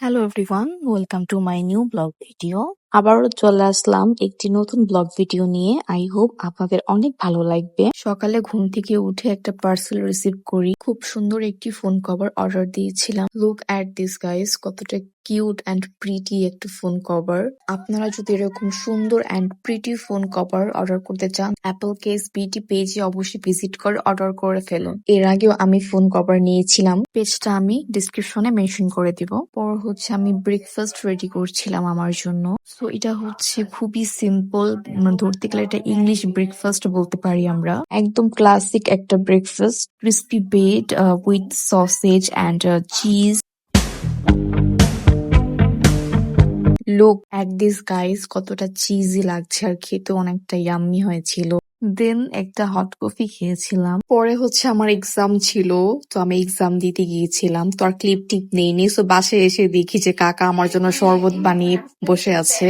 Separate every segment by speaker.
Speaker 1: Hello everyone, welcome to my new blog video. আবারও চলে আসলাম একটি নতুন ব্লগ ভিডিও নিয়ে। আই হোপ আপনাদের অনেক ভালো লাগবে। সকালে ঘুম থেকে উঠে একটা পার্সেল রিসিভ করি। খুব সুন্দর একটি ফোন কভার অর্ডার দিয়েছিলাম। লুক অ্যাট দিস গাইস, কতটা কিউট অ্যান্ড প্রিটি একটা ফোন কভার। আপনারা যদি এরকম সুন্দর and pretty phone cover order করতে চান, অ্যাপল কেস বিটি পেজে অবশ্যই ভিজিট করে অর্ডার করে ফেলুন। এর আগেও আমি ফোন কভার নিয়েছিলাম, পেজটা আমি ডিসক্রিপশনে মেনশন করে দিব। পর হচ্ছে আমি ব্রেকফাস্ট রেডি করছিলাম আমার জন্য। সো এটা হচ্ছে খুবই সিম্পল, ধরতে গেলে এটা ইংলিশ ব্রেকফাস্ট বলতে পারি আমরা। একদম ক্লাসিক একটা breakfast, crispy bread with sausage and cheese. Look at this guys, কতটা চিজি লাগছে আর খেতে অনেকটা ইয়াম্মি হয়েছিল। দেন একটা হট কফি খেয়েছিলাম। পরে হচ্ছে আমার এক্সাম ছিল, তো আমি এক্সাম দিতে গিয়েছিলাম। তো আর ক্লিপ টিপ নেইনি, সো বাসায় এসে দেখি যে কাকা আমার জন্য শরবত বানিয়ে বসে আছে।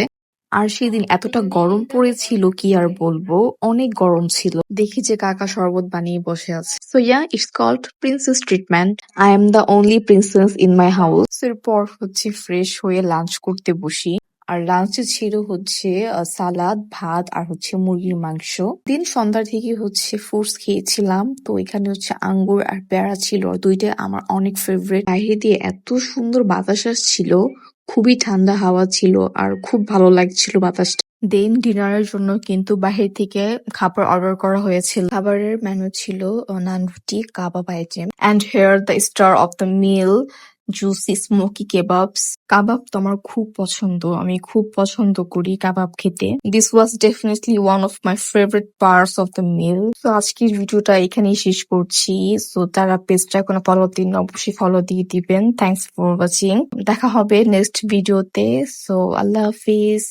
Speaker 1: আর সেদিন এতটা গরম পড়েছিল কি আর বলবো, অনেক গরম ছিল। দেখি যে কাকা শরবত বানিয়ে বসে আছে। So yeah, it's called princess treatment. I am the only princess in my house. এরপর হচ্ছে ফ্রেশ হয়ে লাঞ্চ করতে বসি। আর লাঞ্চে ছিল হচ্ছে সালাদ, ভাত আর হচ্ছে মুরগির মাংস। দিন সন্ধ্যার থেকে হচ্ছে ফ্রুটস খেয়েছিলাম। তো এখানে হচ্ছে আঙ্গুর আর পেয়ারা ছিল, দুইটা আমার অনেক ফেভারিট। বাইরে দিয়ে এত সুন্দর বাতাস আসছিল, খুবই ঠান্ডা হাওয়া ছিল আর খুব ভালো লাগছিল বাতাসটা। দেন ডিনারের জন্য কিন্তু বাহির থেকে খাবার অর্ডার করা হয়েছিল। খাবারের মেনু ছিল নান রুটি, কাবাব item, and here the star of the meal, juicy smoky kebabs. কাবাব তো আমার খুব পছন্দ, আমি খুব পছন্দ করি কাবাব খেতে। This was definitely one of my favourite parts of the meal. তো আজকের ভিডিওটা এখানেই শেষ করছি। সো তারা পেজটা এখনো ফলো দিন, অবশ্যই ফলো দিয়ে দিবেন। Thanks for watching. দেখা হবে নেক্সট ভিডিওতে। সো আল্লাহ হাফিজ।